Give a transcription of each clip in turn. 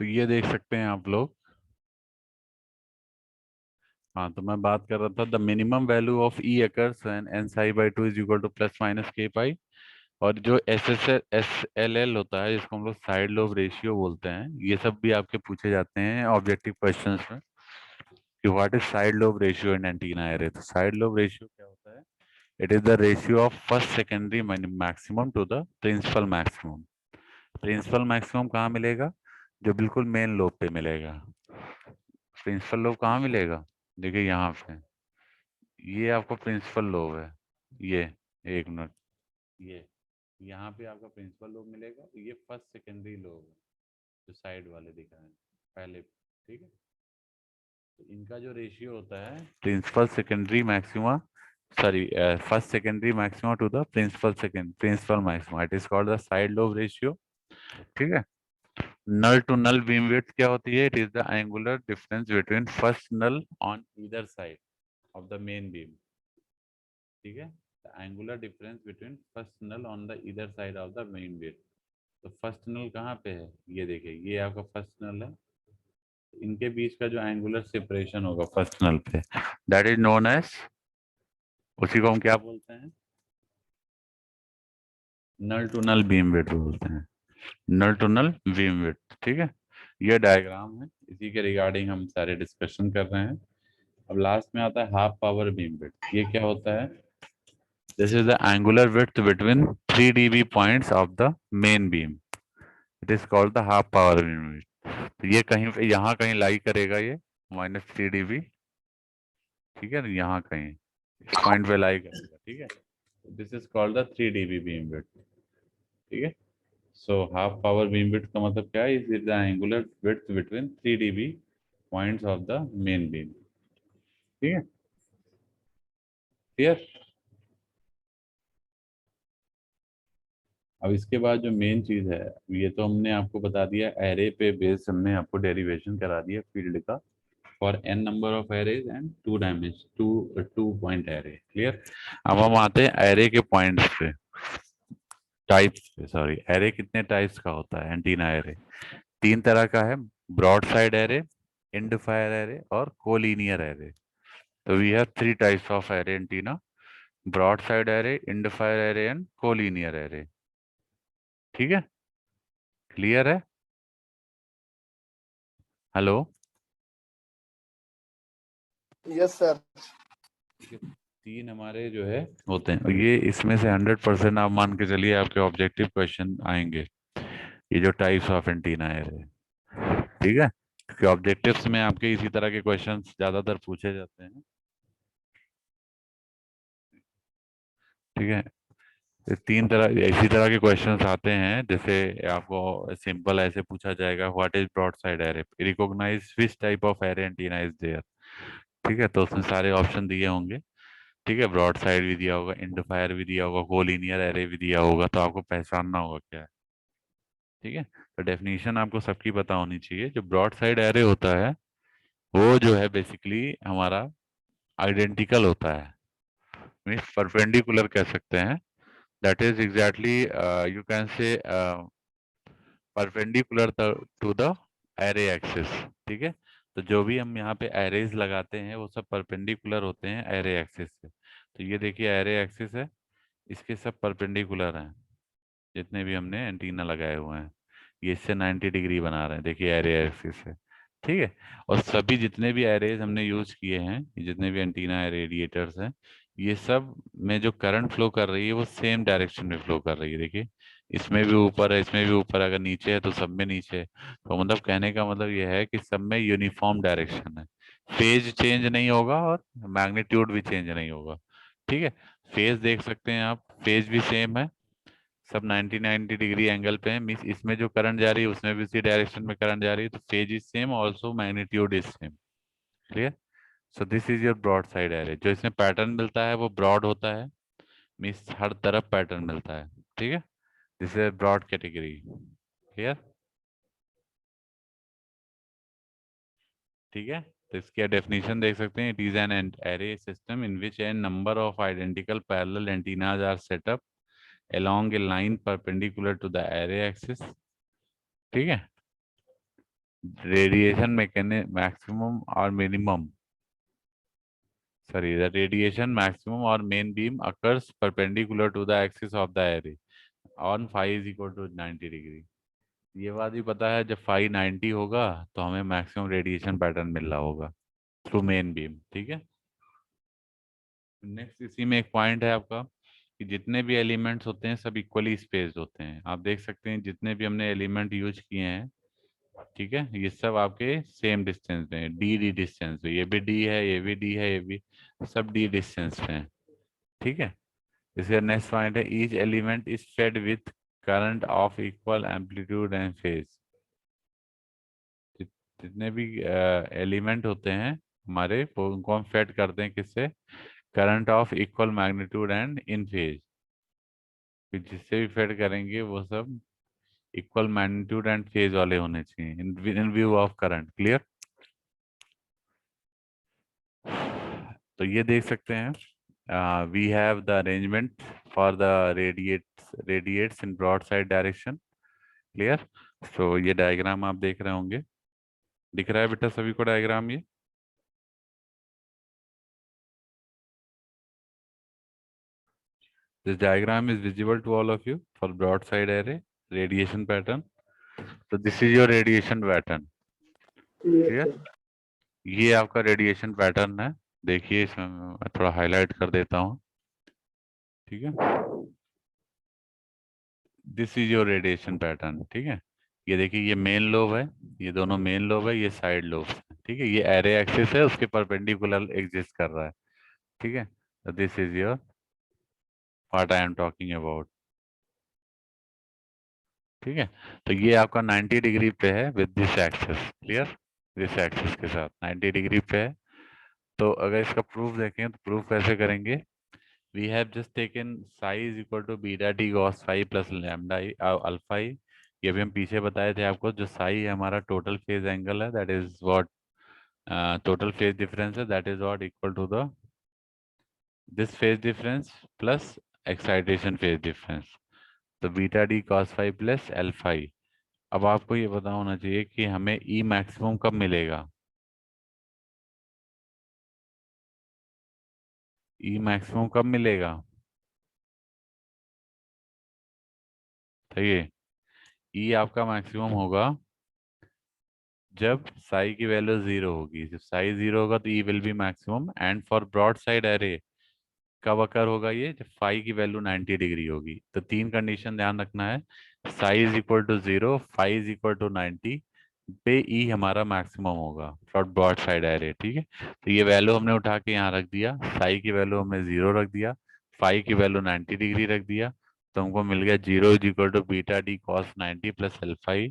तो ये देख सकते हैं आप लोग। हाँ, तो मैं बात कर रहा था the minimum value of E acres when an psi by two is equal to plus minus के पाई। और जो एस एल एल होता है, जिसको हम लोग साइड लोब रेशियो बोलते हैं, ये सब भी आपके पूछे जाते हैं ऑब्जेक्टिव क्वेश्चंस में कि what is side lobe ratio in antenna array. तो साइड लोब रेशियो क्या होता है? It is the ratio of first secondary maximum to the principal maximum. Principal maximum कहाँ मिलेगा? जो बिल्कुल मेन लोब पे मिलेगा। प्रिंसिपल लोब कहाँ मिलेगा? देखिए यहाँ पे, ये आपका प्रिंसिपल लोब है। ये, एक मिनट, ये यहाँ पे आपका प्रिंसिपल लोब मिलेगा। ये फर्स्ट सेकेंडरी लोब है, जो साइड वाले दिखा है पहले। ठीक है, तो इनका जो रेशियो होता है principal secondary maxima, sorry, first secondary maxima to the principal maxima, it is called the side lobe ratio. ठीक है। Null to null beam width क्या होती है? It is the angular difference between first null on either side of the main beam. ठीक है, the angular difference between first null on the either side of the main beam. तो first null कहाँ पे है? ये देखिए, ये आपका फर्स्ट नल है। इनके बीच का जो एंगुलर सेपरेशन होगा फर्स्ट नल पे, दैट इज नोन एज, उसी को हम क्या बोलते हैं? नल टू नल बीम विड्थ बोलते हैं। नल टू नल बीम विड्थ। ठीक है, ये डायग्राम है, इसी के रिगार्डिंग हम सारे डिस्कशन कर रहे हैं। अब लास्ट में आता है हाफ पावर बीम विड्थ। ये क्या होता है? This is the angular width between 3 dB points of the main beam. It is called the half power beam width. तो ये कहीं पे, यहाँ कहीं लाई करेगा ये -3 dB। ठीक है, यहाँ कहीं इस पॉइंट पे लाई करेगा। ठीक है, this is called the 3 dB beam width. ठीक है, so half power beam width का मतलब क्या है? Is the angular width between 3 dB points of the main beam. ठीक है, क्लियर? अब इसके बाद जो मेन चीज है, ये तो हमने आपको बता दिया, एरे पे बेस हमने आपको डेरिवेशन करा दिया फील्ड का for N number of arrays and two point array. Clear? अब हम आते हैं एरे के पॉइंट्स पे, टाइप्स पे। सॉरी, एरे कितने टाइप्स का होता है? एंटीना एरे 3 तरह का है: broad side array, end fire array और कोलिनियर एरे। तो we have 3 types of array antenna: broad side array, end fire array and collinear array. ठीक है, क्लियर है? हेलो? Yes sir. ठीक है, 3 हमारे जो है होते हैं, और ये इसमें से 100% आप मान के चलिए आपके ऑब्जेक्टिव क्वेश्चन आएंगे, ये जो टाइप्स ऑफ एंटीना है। ठीक है, क्योंकि ऑब्जेक्टिव्स में आपके इसी तरह के क्वेश्चंस ज्यादातर पूछे जाते हैं। ठीक है, ये 3 तरह, इसी तरह के क्वेश्चंस आते हैं। जैसे आपको सिंपल ऐसे पूछा जाएगा, what is broad side array, recognize which type of array antenna is there. ठीक है, तो उसमें सारे ऑप्शन दिए होंगे। ठीक है, ब्रॉड साइड भी दिया होगा, एंड फायर भी दिया होगा, कोलिनियर एरे भी दिया होगा, तो आपको पहचानना होगा क्या है। ठीक है, तो डेफिनेशन आपको सबकी पता होनी चाहिए। जो ब्रॉड साइड एरे होता है, वो जो है बेसिकली हमारा आइडेंटिकल होता है, मीन्स परपेंडिकुलर कह सकते हैं। That is exactly, you can say perpendicular to the array axis. ठीक है, तो जो भी हम यहाँ पे एरेज लगाते हैं वो सब परपेंडिकुलर होते हैं एरे एक्सिस से। तो ये देखिए एरे एक्सिस है, इसके सब परपेंडिकुलर हैं, जितने भी हमने एंटीना लगाए हुए हैं ये इससे 90 डिग्री बना रहे हैं। देखिए एरे एक्सिस है। ठीक है, और सभी जितने भी एरेज हमने यूज किए हैं, जितने भी एंटीना रेडिएटर्स हैं, ये सब में जो करंट फ्लो कर रही है वो सेम डायरेक्शन में फ्लो कर रही है। देखिए, इसमें भी ऊपर है, इसमें भी ऊपर, अगर नीचे है तो सब में नीचे है। तो मतलब कहने का मतलब ये है कि सब में यूनिफॉर्म डायरेक्शन है, फेज चेंज नहीं होगा और मैग्नीट्यूड भी चेंज नहीं होगा। ठीक है, फेज देख सकते हैं आप, फेज भी सेम है, सब 90 डिग्री एंगल पे है। मीन्स इसमें जो करंट जा रही है उसमें भी उसी डायरेक्शन में करंट जा रही है, तो phase is same, also magnitude is same. Clear? So this is your broad side array. जो इसमें पैटर्न मिलता है वो ब्रॉड होता है, मीन्स हर तरफ पैटर्न मिलता है। ठीक है, this is broad category. Clear? ठीक है, तो इसकी डेफिनेशन देख सकते हैं। It is an array system in which N number of identical parallel antennas are set up along a line perpendicular to the array axis। ठीक है, रेडिएशन मैक्सिमम और minimum, sorry, the radiation maximum or main beam occurs perpendicular to the axis of the array on phi is equal to 90 degree. ये बात भी पता है, जब phi 90 होगा तो हमें मैक्सिमम रेडिएशन पैटर्न मिल रहा होगा थ्रू मेन बीम। ठीक है, नेक्स्ट इसी में एक पॉइंट है आपका कि जितने भी एलिमेंट्स होते हैं सब इक्वली स्पेस्ड होते हैं। आप देख सकते हैं जितने भी हमने एलिमेंट यूज किए हैं, ठीक है, ये सब आपके सेम डिस्टेंस पे है, डी डी डिस्टेंस पे। ये भी डी है, ये भी डी है, ये भी, सब डी डिस्टेंस पे है। ठीक है, इसका नेक्स्ट पॉइंट है each element is fed with current of equal amplitude and phase. जितने भी एलिमेंट होते हैं हमारे, वो उनको हम फेड करते हैं किससे? Current of equal magnitude and in phase. फिर जिससे भी फेड करेंगे वो सब इक्वल मैग्नीट्यूड एंड फेज वाले होने चाहिए in view of current. Clear? तो ये देख सकते हैं we have the arrangement for the radiates in broad side direction. Clear? तो ये डायग्राम आप देख रहे होंगे, दिख रहा है बेटा सभी को डायग्राम ये? This diagram is visible to all of you for broadside array radiation pattern. So this is your radiation pattern. Clear? ये आपका रेडिएशन पैटर्न है। देखिए इसमें मैं थोड़ा हाईलाइट कर देता हूँ। ठीक है, this is your radiation pattern. ठीक है, ये देखिए ये मेन लोब है, ये दोनों मेन लोब है, ये साइड लोब है। ठीक है, ये एरे एक्सिस है, उसके परपेंडिकुलर एग्जिस्ट कर रहा है। ठीक है, तो this is your what I am talking about. ठीक है, तो ये आपका 90 डिग्री पे है with this axis. Clear? This axis के साथ 90 डिग्री पे है। तो अगर इसका प्रूफ देखें तो प्रूफ कैसे करेंगे? We have just taken psi is equal to beta T cos phi plus lambda alpha E. ये भी हम पीछे बताए थे आपको, जो साई है हमारा टोटल फेज एंगल है, that is what total phase difference है, that is what equal to the this phase difference plus excitation phase difference. तो beta D cos phi plus alpha E. अब आपको ये पता होना चाहिए कि हमें ई मैक्सिमम कब मिलेगा। ई मैक्सिमम कब मिलेगा? सही है, ई आपका मैक्सिमम होगा जब साई की वैल्यू 0 होगी। जब साई 0 होगा तो E will be maximum. And for broad side array कब अकर होगा ये? जब फाई की वैल्यू 90 डिग्री होगी। तो तीन कंडीशन ध्यान रखना है, psi is equal to 0, phi is equal to 90 पे ई हमारा मैक्सिमम होगा फॉर ब्रॉड साइड एरे। ठीक है, तो ये वैल्यू हमने उठा के यहाँ रख दिया, साई की वैल्यू हमने 0 रख दिया, फाई की वैल्यू 90 डिग्री रख दिया, तो हमको मिल गया 0 is equal to beta D cos 90 plus alpha E.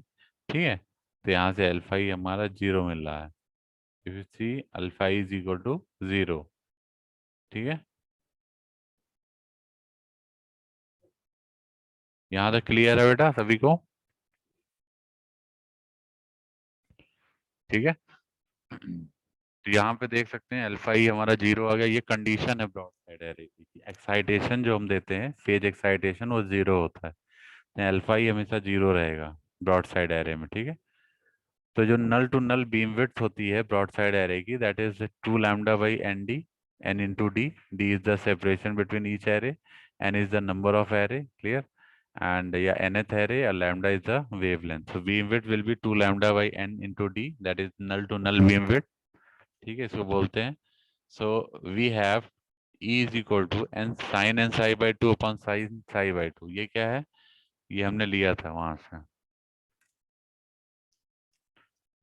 ठीक है, तो यहाँ से अल्फा ई हमारा 0 मिल रहा है। If you see alpha E is equal to 0। ठीक है, यहाँ तक क्लियर है बेटा सभी को? ठीक है, तो यहाँ पे देख सकते हैं अल्फा ई हमारा 0 आ गया। ये कंडीशन है ब्रॉड साइड एरे की। एक्साइटेशन जो हम देते हैं फेज एक्साइटेशन वो 0 होता है, अल्फा ई हमेशा 0 रहेगा ब्रॉड साइड एरे में। ठीक है, तो जो null to null beam width होती है ब्रॉड साइड एरे की, that is 2 lambda by N D, N into D. D is the separation between each array, N is the number of array. Clear? And या nth array या lambda is the wavelength. so beam width will be 2 lambda by n into d, that is null to null beam width। ठीक है, इसको बोलते हैं। so we have E is equal to n sin n psi by 2 upon sin psi by 2। ये क्या है? ये हमने लिया था वहां से।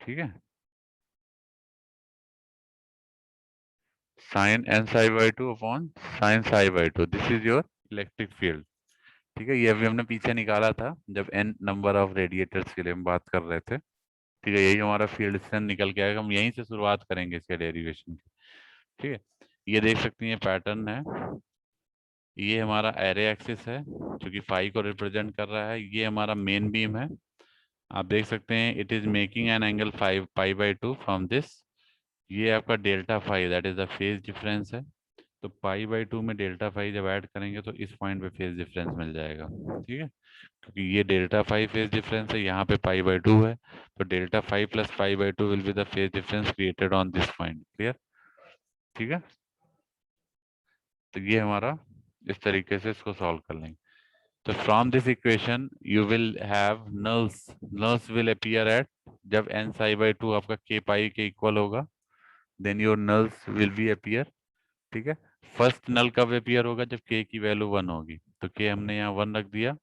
ठीक है, sin n psi by 2 upon sin psi by 2, this is your electric field. ठीक है, ये अभी हमने पीछे निकाला था जब n नंबर ऑफ रेडिएटर्स के लिए हम बात कर रहे थे। ठीक है, यही हमारा फील्ड स्ट्रेंथ निकल के आएगा। हम यहीं से शुरुआत करेंगे इसके डेरिवेशन की। ठीक है, ये देख सकती हैं पैटर्न है, ये हमारा एरे एक्सिस है जो कि फाई को रिप्रेजेंट कर रहा है, ये हमारा मेन बीम है। आप देख सकते हैं it is making an angle 5 pi by 2 from this. ये आपका delta phi that is the phase difference है। तो पाई बाई टू में डेल्टा फाई जब ऐड करेंगे तो इस पॉइंट पे फेज डिफरेंस मिल जाएगा, ठीक है। क्योंकि ये डेल्टा फाई फेज डिफरेंस है, यहाँ पे पाई बाई टू है, तो delta phi plus pi by two will be the phase difference created on this point. Clear? ठीक है। तो ये हमारा इस तरीके से इसको सॉल्व कर लेंगे। तो from this equation you will have nulls, nulls will appear at, जब एन साई बाई टू आपका के पाई के इक्वल होगा, then your nulls will be appear. ठीक है। फर्स्ट नल कब अपीयर होगा? जब के की वैल्यू वन होगी, तो के हमने यहाँ वन रख दिया,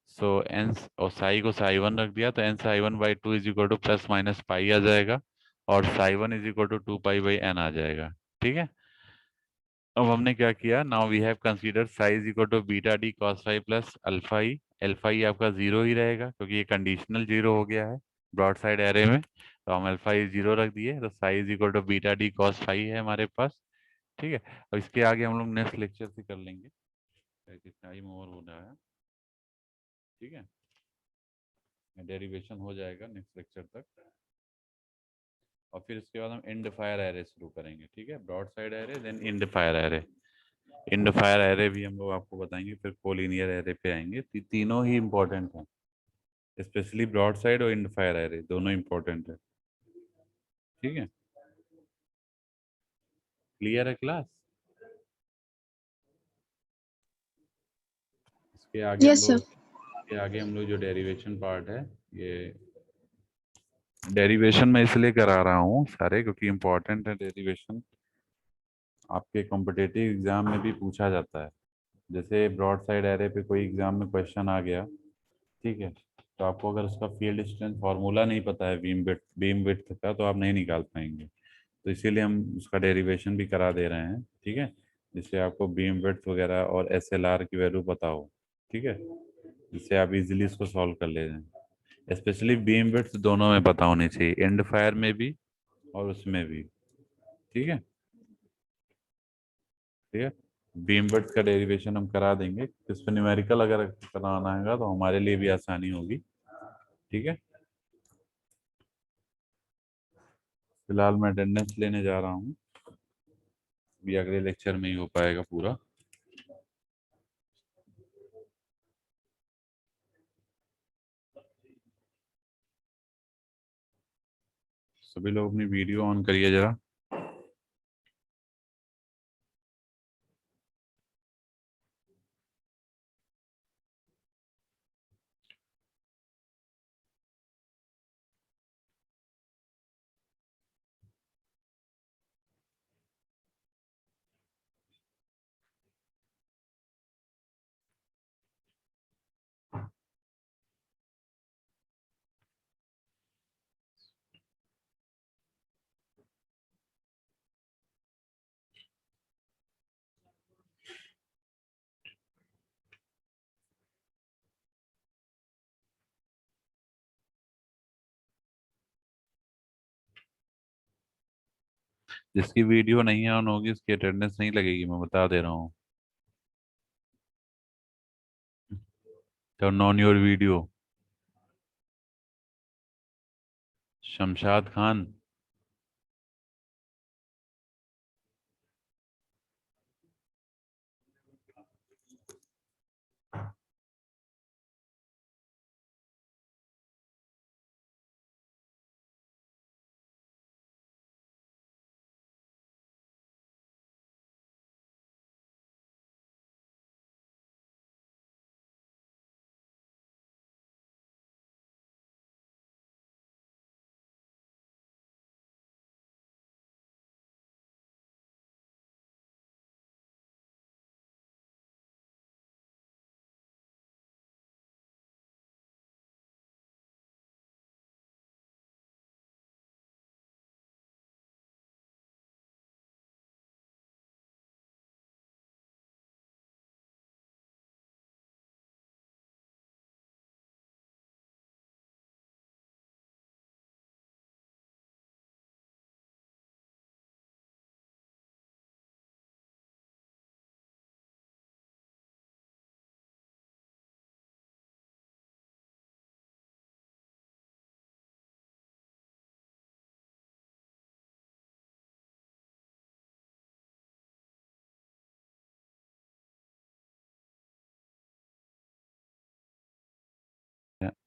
सो एन और साई को साई वन रख दिया, तो N psi one by two is equal to plus minus pi आ जाएगा, और psi one is equal to two pi by N आ जाएगा। ठीक है। अब हमने क्या किया, now we have consider psi equal to beta D cos phi plus alpha E. Alpha E आपका जीरो ही रहेगा क्योंकि ये कंडीशनल जीरो हो गया है ब्रॉड साइड एरे में, तो हम अल्फा ई जीरो रख दिए, तो psi is equal to beta D cos phi है हमारे पास। ठीक है। और इसके आगे हम लोग नेक्स्ट लेक्चर से कर लेंगे, टाइम ओवर हो रहा है। ठीक है। डेरिवेशन हो जाएगा नेक्स्ट लेक्चर तक, और फिर इसके बाद हम एंड फायर एरे शुरू करेंगे। ठीक है। Broad side array then end fire array. End fire array भी हम लोग आपको बताएंगे, फिर कोलिनियर एरे पे आएंगे। तीनों ही इंपॉर्टेंट हैं, स्पेशली ब्रॉड साइड और एंड फायर एरे दोनों इंपॉर्टेंट है। ठीक है। क्लियर है क्लास? इसके आगे हम यस लोग सर। इसके आगे हम लोग जो डेरिवेशन पार्ट है, ये डेरिवेशन मैं इसलिए करा रहा हूँ सारे क्योंकि इंपॉर्टेंट है डेरिवेशन, आपके कॉम्पिटेटिव एग्जाम में भी पूछा जाता है। जैसे ब्रॉड साइड एरे पे कोई एग्जाम में क्वेश्चन आ गया, ठीक है, तो आपको अगर उसका फील्ड स्ट्रेंथ फार्मूला नहीं पता है बीम विड्थ का, तो आप नहीं निकाल पाएंगे। तो इसीलिए हम उसका डेरिवेशन भी करा दे रहे हैं। ठीक है। जिससे आपको बीम विड्थ वगैरह और एसएलआर की वैल्यू पता हो। ठीक है। जिससे आप इजीली इसको सॉल्व कर ले जाएं। स्पेशली बीम विड्थ दोनों में पता होनी चाहिए, एंड फायर में भी और उसमें भी। ठीक है। ठीक है। बीम विड्थ का डेरिवेशन हम करा देंगे, इस पर न्यूमेरिकल अगर कराना है तो हमारे लिए भी आसानी होगी। ठीक है। फिलहाल मैं अटेंडेंस लेने जा रहा हूँ, भी अगले लेक्चर में ही हो पाएगा पूरा। सभी लोग अपनी वीडियो ऑन करिए जरा। जिसकी वीडियो नहीं ऑन होगी उसकी अटेंडेंस नहीं लगेगी, मैं बता दे रहा हूँ। Turn on your video. Shamshad Khan.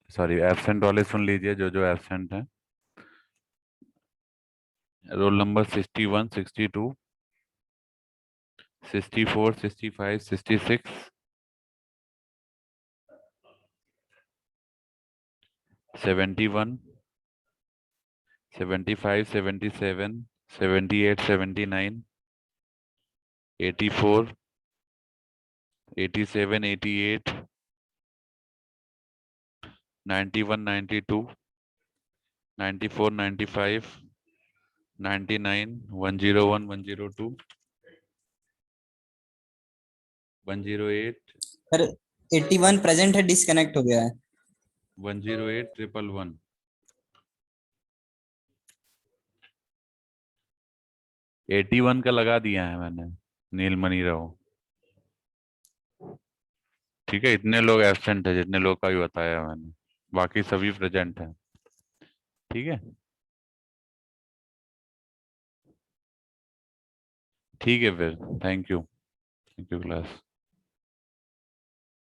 Sorry absent वाले सुन लीजिए, जो जो एब्सेंट हैं। रोल नंबर 61, 62, 64, 65, 66, 71, 75, 77, 78, 79, 84, 87, 88, 91, 92, 94, 95, 99, 101, 102, 108, सर 81 प्रेजेंट है, डिस्कनेक्ट हो गया है। 108, 111। 81 का लगा दिया है मैंने, नीलमणि राव। ठीक है, इतने लोग एब्सेंट है जितने लोग का भी बताया मैंने, बाकी सभी प्रेजेंट है। ठीक है, ठीक है फिर। Thank you class.